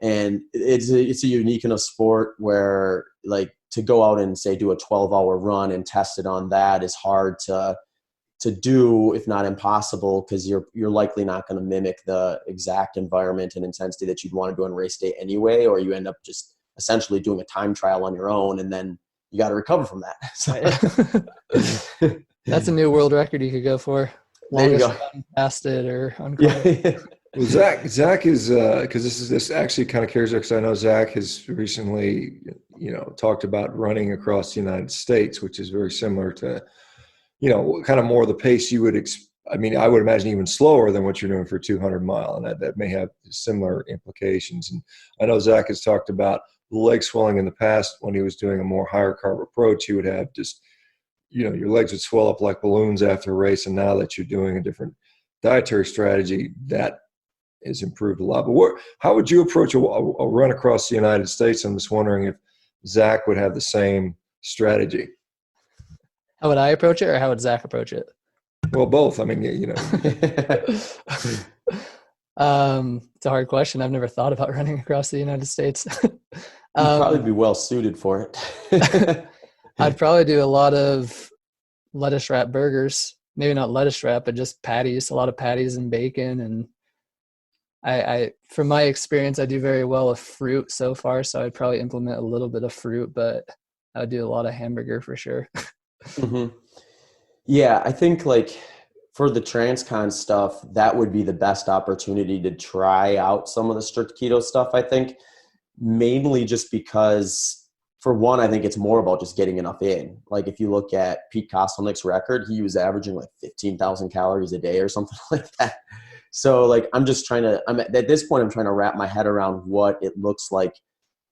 And it's a unique enough sport where like to go out and say do a 12-hour run and test it on that is hard to do, if not impossible, because you're likely not going to mimic the exact environment and intensity that you'd want to do on race day anyway, or you end up just essentially doing a time trial on your own, and then you got to recover from that. So, that's a new world record you could go for. There you go. Fasted or Yeah. Well, Zach is because this actually kind of carries because I know Zach has recently talked about running across the United States, which is very similar to kind of more the pace you would I would imagine even slower than what you're doing for 200 mile, and that may have similar implications. And I know Zach has talked about leg swelling in the past when he was doing a more higher carb approach. He would have just your legs would swell up like balloons after a race, and now that you're doing a different dietary strategy, that has improved a lot. But how would you approach a run across the United States? I'm just wondering if Zach would have the same strategy. How would I approach it, or how would Zach approach it? Well, both. I mean, It's a hard question. I've never thought about running across the United States. You'd probably be well suited for it. I'd probably do a lot of lettuce wrap burgers. Maybe not lettuce wrap, but just patties. A lot of patties and bacon. And I from my experience, I do very well with fruit so far. So I'd probably implement a little bit of fruit, but I would do a lot of hamburger for sure. Mm-hmm. Yeah, I think like for the transcon stuff, that would be the best opportunity to try out some of the strict keto stuff. I think mainly just because, for one, I think it's more about just getting enough in. Like if you look at Pete Kostelnick's record, he was averaging like 15,000 calories a day or something like that. So like at this point, I'm trying to wrap my head around what it looks like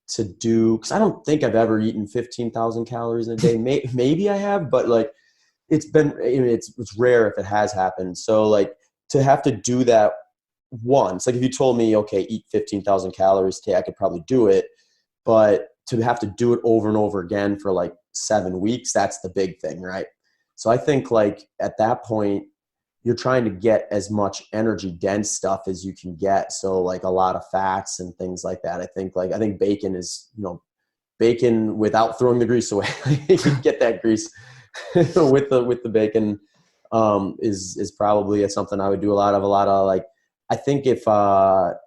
to do, because I don't think I've ever eaten 15,000 calories in a day. Maybe I have, but like it's rare if it has happened. So like to have to do that once, like if you told me, okay, eat 15,000 calories today, I could probably do it. But to have to do it over and over again for like 7 weeks, that's the big thing, right? So I think like at that point, you're trying to get as much energy dense stuff as you can get. So like a lot of fats and things like that. I think bacon is, bacon without throwing the grease away. You can get that grease with the bacon is probably something I would do a lot of like, I think if I'm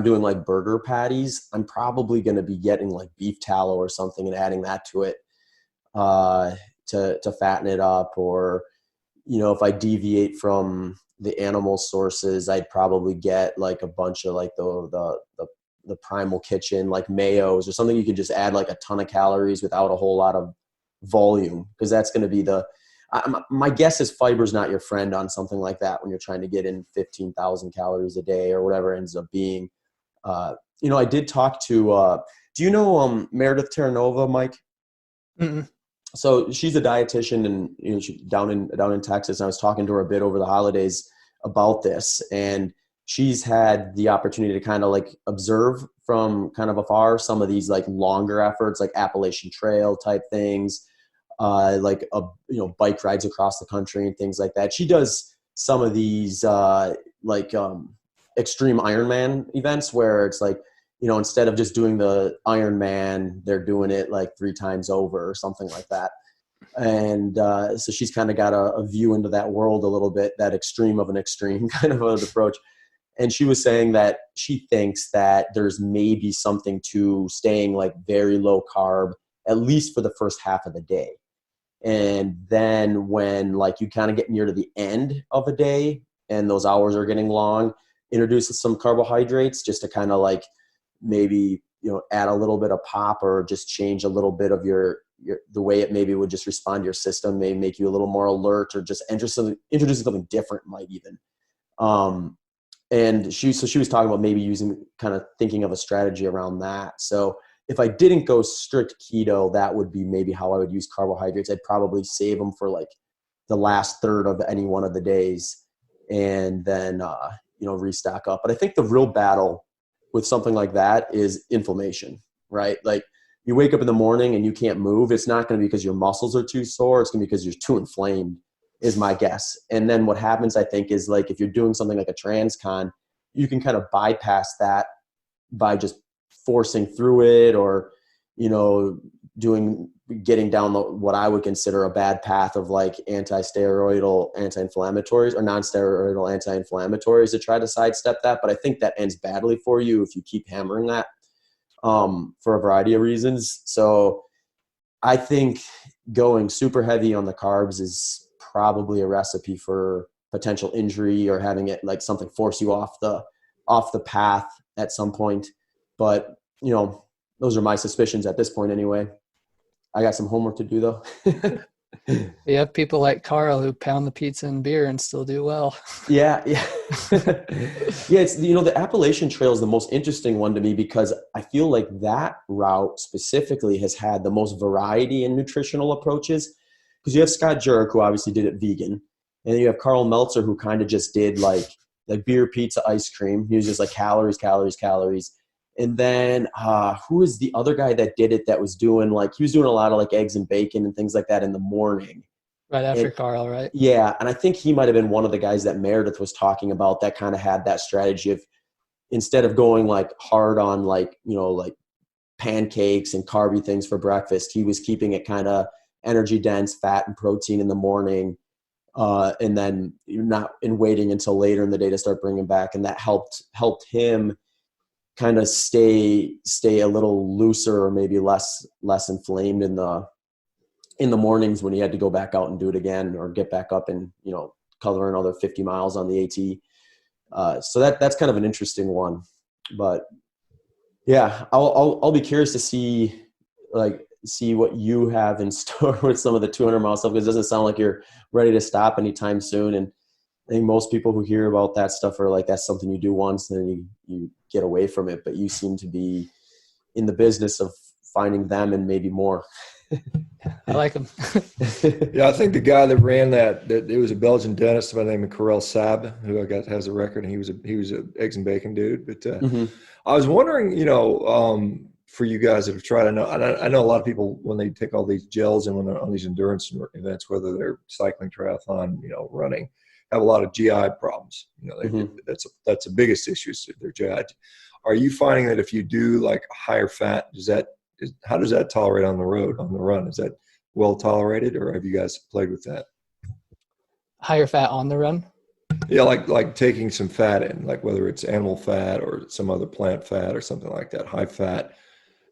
doing like burger patties, I'm probably going to be getting like beef tallow or something and adding that to it to fatten it up. Or if I deviate from the animal sources, I'd probably get like a bunch of like the Primal Kitchen, like mayos or something. You could just add like a ton of calories without a whole lot of volume, because that's going to be my guess is fiber's not your friend on something like that when you're trying to get in 15,000 calories a day or whatever it ends up being. I did talk to, do you know Meredith Terranova, Mike? Mm-mm. So she's a dietitian, and she's down in Texas. And I was talking to her a bit over the holidays about this, and she's had the opportunity to kind of like observe from kind of afar some of these like longer efforts, like Appalachian Trail type things, like bike rides across the country and things like that. She does some of these extreme Ironman events where it's like, instead of just doing the Ironman, they're doing it like 3 times over or something like that. And so she's kind of got a view into that world a little bit, that extreme of an extreme kind of an approach. And she was saying that she thinks that there's maybe something to staying like very low carb, at least for the first half of the day. And then when like you kind of get near to the end of a day and those hours are getting long, introduce some carbohydrates just to kind of like maybe, add a little bit of pop, or just change a little bit of the way it maybe would just respond to your system, maybe make you a little more alert, or just introducing something different might even. And she was talking about maybe kind of thinking of a strategy around that. So if I didn't go strict keto, that would be maybe how I would use carbohydrates. I'd probably save them for like the last third of any one of the days, and then, restock up. But I think the real battle with something like that is inflammation, right? Like you wake up in the morning and you can't move. It's not going to be because your muscles are too sore. It's going to be because you're too inflamed, is my guess. And then what happens, I think, is like if you're doing something like a transcon, you can kind of bypass that by just forcing through it, or, you know, getting down what I would consider a bad path of like anti-steroidal anti-inflammatories or non-steroidal anti-inflammatories to try to sidestep that. But I think that ends badly for you if you keep hammering that, for a variety of reasons. So I think going super heavy on the carbs is probably a recipe for potential injury, or having it like something force you off the path at some point. But, you know, those are my suspicions at this point anyway. I got some homework to do though. You have people like Carl who pound the pizza and beer and still do well. Yeah. Yeah. Yeah. It's, you know, the Appalachian Trail is the most interesting one to me, because I feel like that route specifically has had the most variety in nutritional approaches, because you have Scott Jurek, who obviously did it vegan. And then you have Carl Meltzer, who kind of just did like beer, pizza, ice cream. He was just like calories, calories, calories. And then who is the other guy that did it, that was doing like, he was doing a lot of like eggs and bacon and things like that in the morning. Right after Carl, right? Yeah. And I think he might have been one of the guys that Meredith was talking about that kind of had that strategy of, instead of going like hard on like, you know, like pancakes and carby things for breakfast, he was keeping it kind of energy dense, fat and protein in the morning. And then waiting until later in the day to start bringing back. And that helped him kind of stay a little looser, or maybe less inflamed in the mornings when he had to go back out and do it again, or get back up and, you know, cover another 50 miles on the AT. So that's kind of an interesting one. But yeah, I'll be curious to see what you have in store with some of the 200-mile stuff, because it doesn't sound like you're ready to stop anytime soon. And I think most people who hear about that stuff are like, that's something you do once, and then you get away from it. But you seem to be in the business of finding them and maybe more. I like them. Yeah, I think the guy that ran that it was a Belgian dentist by the name of Karel Sab, who I guess has a record, and he was a eggs and bacon dude. But I was wondering, you know, for you guys that have tried, I know a lot of people, when they take all these gels and when they're on these endurance events, whether they're cycling, triathlon, you know, running, have a lot of GI problems. You know, that's the biggest issue is their GI. Are you finding that if you do like higher fat, how does that tolerate on the run? Is that well tolerated, or have you guys played with that? Higher fat on the run? Yeah, like taking some fat in, like whether it's animal fat or some other plant fat or something like that, high fat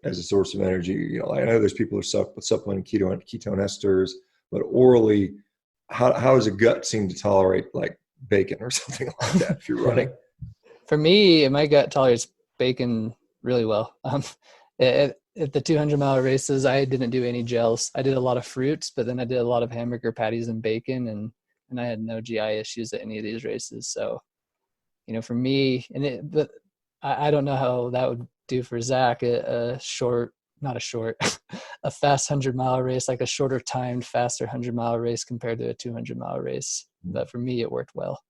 as a source of energy. You know, I know there's people who are supplementing ketone esters, but orally, how does a gut seem to tolerate like bacon or something like that if you're running? For me, my gut tolerates bacon really well. At the 200-mile races, I didn't do any gels. I did a lot of fruits, but then I did a lot of hamburger patties and bacon, and I had no GI issues at any of these races. So, you know, for me, but I don't know how that would do for Zach. A fast 100-mile race, like a shorter timed, faster 100-mile race compared to a 200-mile race. But for me, it worked well.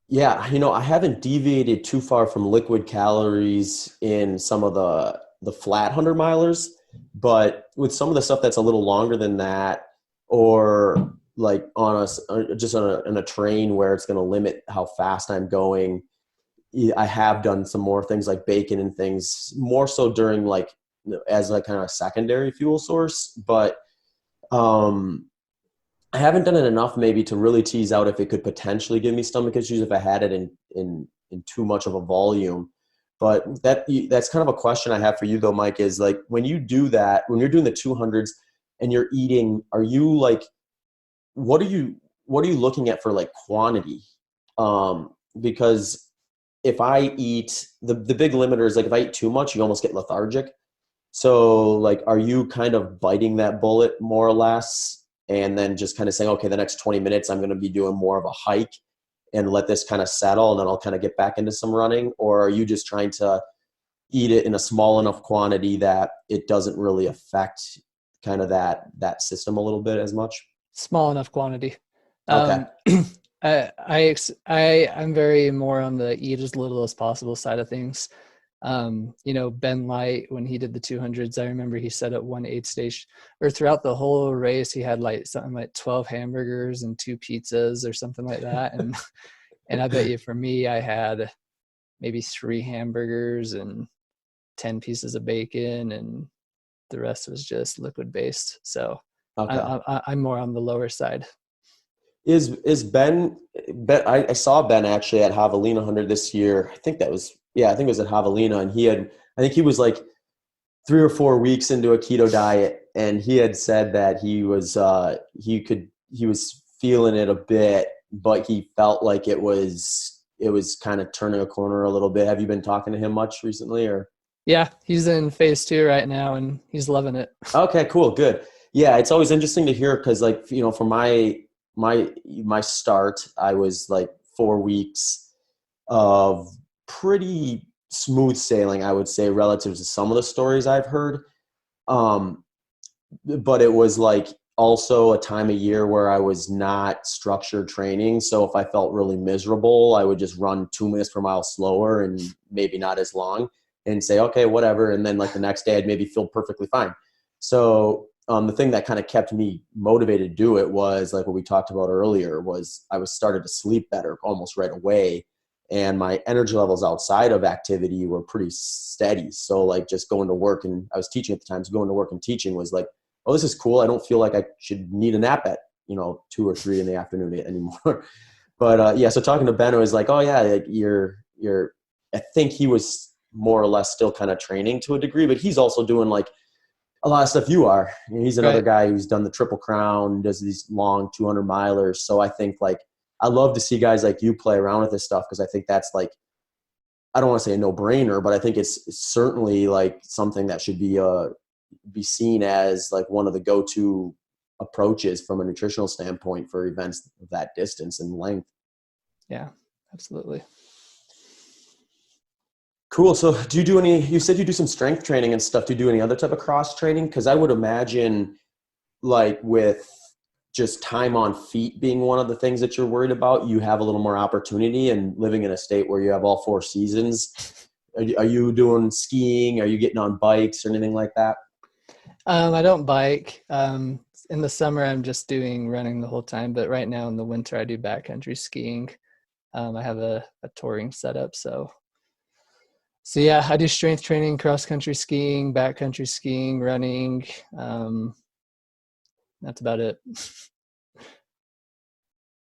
Yeah, you know, I haven't deviated too far from liquid calories in some of the flat 100-milers, but with some of the stuff that's a little longer than that, or like on a train where it's going to limit how fast I'm going, I have done some more things like bacon and things, more so during like as like kind of a secondary fuel source. But I haven't done it enough maybe to really tease out if it could potentially give me stomach issues if I had it in too much of a volume. But that's kind of a question I have for you though, Mike, is like when you do that, when you're doing the 200s and you're eating, are you like, what are you looking at for like quantity? Because if I eat, the big limiter is like if I eat too much, you almost get lethargic. So like, are you kind of biting that bullet more or less and then just kind of saying, okay, the next 20 minutes, I'm going to be doing more of a hike and let this kind of settle and then I'll kind of get back into some running? Or are you just trying to eat it in a small enough quantity that it doesn't really affect kind of that system a little bit as much? Small enough quantity. Okay. I'm very more on the eat as little as possible side of things. You know, Ben Light, when he did the 200s, I remember he said at one aid station or throughout the whole race, he had like something like 12 hamburgers and 2 pizzas or something like that. And I bet you for me, I had maybe 3 hamburgers and 10 pieces of bacon, and the rest was just liquid based. So Okay. I'm more on the lower side. Is Ben, I saw Ben actually at Javelina 100 this year. I think it was at Javelina, and I think he was like 3 or 4 weeks into a keto diet, and he had said that he was feeling it a bit, but he felt like it was kind of turning a corner a little bit. Have you been talking to him much recently, or? Yeah, he's in phase 2 right now, and he's loving it. Okay, cool, good. Yeah, it's always interesting to hear because, like, you know, for my start, I was like 4 weeks of pretty smooth sailing, I would say, relative to some of the stories I've heard. But it was like also a time of year where I was not structured training. So if I felt really miserable, I would just run 2 minutes per mile slower and maybe not as long and say, okay, whatever. And then like the next day I'd maybe feel perfectly fine. So the thing that kind of kept me motivated to do it was like what we talked about earlier was I was started to sleep better almost right away. And my energy levels outside of activity were pretty steady. So like just going to work, and I was teaching at the time, so going to work and teaching was like, oh, this is cool. I don't feel like I should need a nap at, 2 or 3 in the afternoon anymore. But so talking to Ben, it was like, oh yeah, like you're, I think he was more or less still kind of training to a degree, but he's also doing like a lot of stuff you are. He's another guy who's done the Triple Crown, does these long 200 milers. So I think like, I love to see guys like you play around with this stuff, because I think that's like, I don't want to say a no-brainer, but I think it's certainly like something that should be seen as like one of the go-to approaches from a nutritional standpoint for events of that distance and length. Yeah, absolutely. Cool. So you said you do some strength training and stuff. Do you do any other type of cross training? Because I would imagine like with just time on feet being one of the things that you're worried about, you have a little more opportunity, and living in a state where you have all 4 seasons. Are you doing skiing? Are you getting on bikes or anything like that? I don't bike. In the summer, I'm just doing running the whole time. But right now in the winter, I do backcountry skiing. I have a touring setup. So yeah, I do strength training, cross-country skiing, backcountry skiing, running. That's about it.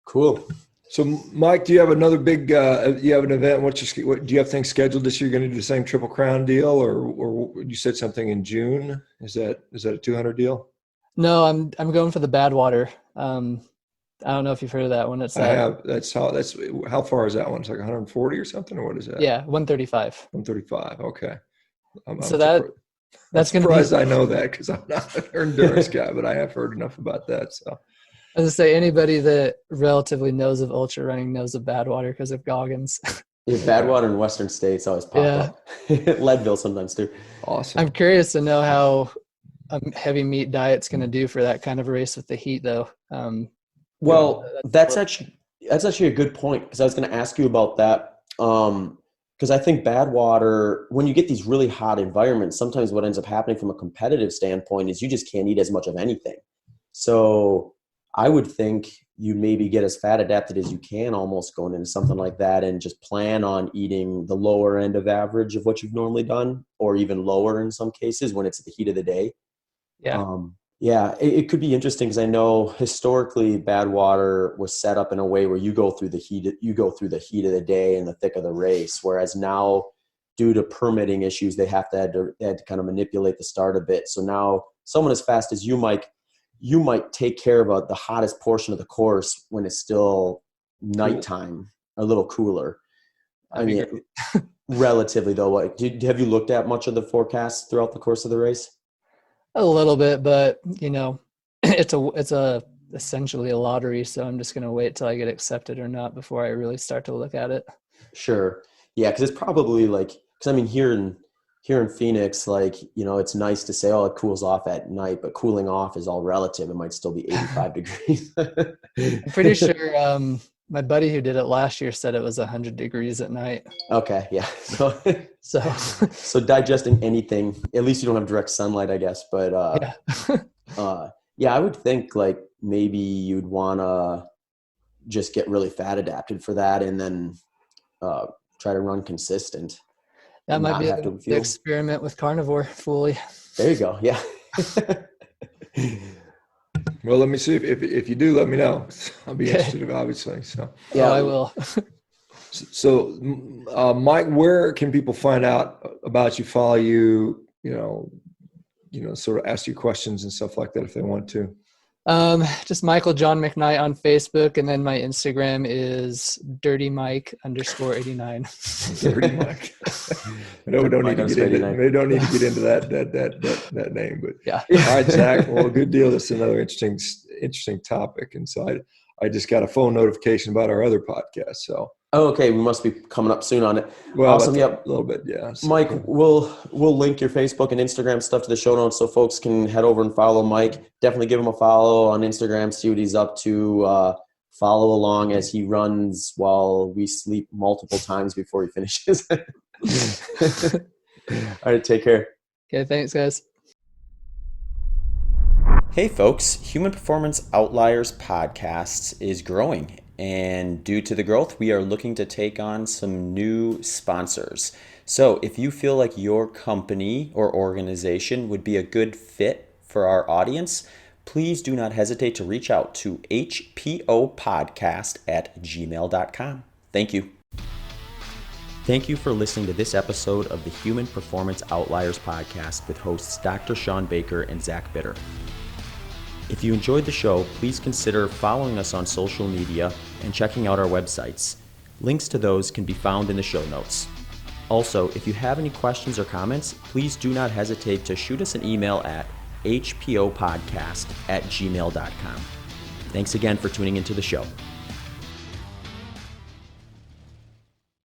Cool. So, Mike, do you have another big? You have an event? Do you have things scheduled this year? You're going to do the same Triple Crown deal, or you said something in June? Is that a 200 deal? No, I'm going for the Badwater. I don't know if you've heard of that one. I have. That's how far is that one? It's like 140 or something, or what is that? Yeah, 135. 135. Okay. That's going to be surprised I know that, because I'm not an endurance guy, but I have heard enough about that. So. I was going to say, anybody that relatively knows of ultra running knows of Badwater because of Goggins. Yeah, Badwater in Western states always pop up. Leadville sometimes too. Awesome. I'm curious to know how a heavy meat diet's going to do for that kind of race with the heat, though. Well, that's actually a good point, because I was going to ask you about that. Because I think Badwater, when you get these really hot environments, sometimes what ends up happening from a competitive standpoint is you just can't eat as much of anything. So I would think you maybe get as fat adapted as you can almost going into something like that, and just plan on eating the lower end of average of what you've normally done, or even lower in some cases when it's the heat of the day. Yeah. It could be interesting, because I know historically Badwater was set up in a way where you go through the heat of the day and the thick of the race. Whereas now, due to permitting issues, they had to kind of manipulate the start a bit. So now someone as fast as you might take care of the hottest portion of the course when it's still nighttime, a little cooler. I mean, relatively though. Have you looked at much of the forecasts throughout the course of the race? A little bit, but it's essentially a lottery. So I'm just going to wait till I get accepted or not before I really start to look at it. Sure. Yeah. Cause it's probably here in Phoenix, it's nice to say, oh, it cools off at night, but cooling off is all relative. It might still be 85 degrees. I'm pretty sure my buddy who did it last year said it was 100 degrees at night. Okay. Yeah. So digesting anything, at least you don't have direct sunlight, I guess. But I would think like maybe you'd want to just get really fat adapted for that, and then try to run consistent. That might be the experiment with carnivore fully. There you go. Yeah. Well, let me see if you do, let me know. I'll be interested, obviously. So yeah, I will. So, Mike, where can people find out about you, follow you, sort of ask you questions and stuff like that if they want to? Just Michael John McKnight on Facebook, and then my Instagram is dirtymike_89. Dirty Mike. No, we don't need to get into that name, but yeah. All right, Zach. Well, good deal. That's another interesting topic. And so I just got a phone notification about our other podcast. So. Oh, okay. We must be coming up soon on it. Well, awesome. Yep. A little bit. Yeah. So, Mike, we'll link your Facebook and Instagram stuff to the show notes so folks can head over and follow Mike. Definitely give him a follow on Instagram. See what he's up to. Follow along as he runs while we sleep multiple times before he finishes. All right. Take care. Okay. Thanks, guys. Hey folks, Human Performance Outliers Podcast is growing, and due to the growth, we are looking to take on some new sponsors. So if you feel like your company or organization would be a good fit for our audience, please do not hesitate to reach out to hpopodcast@gmail.com. Thank you. Thank you for listening to this episode of the Human Performance Outliers Podcast with hosts Dr. Shawn Baker and Zach Bitter. If you enjoyed the show, please consider following us on social media and checking out our websites. Links to those can be found in the show notes. Also, if you have any questions or comments, please do not hesitate to shoot us an email at hpopodcast@gmail.com. Thanks again for tuning into the show.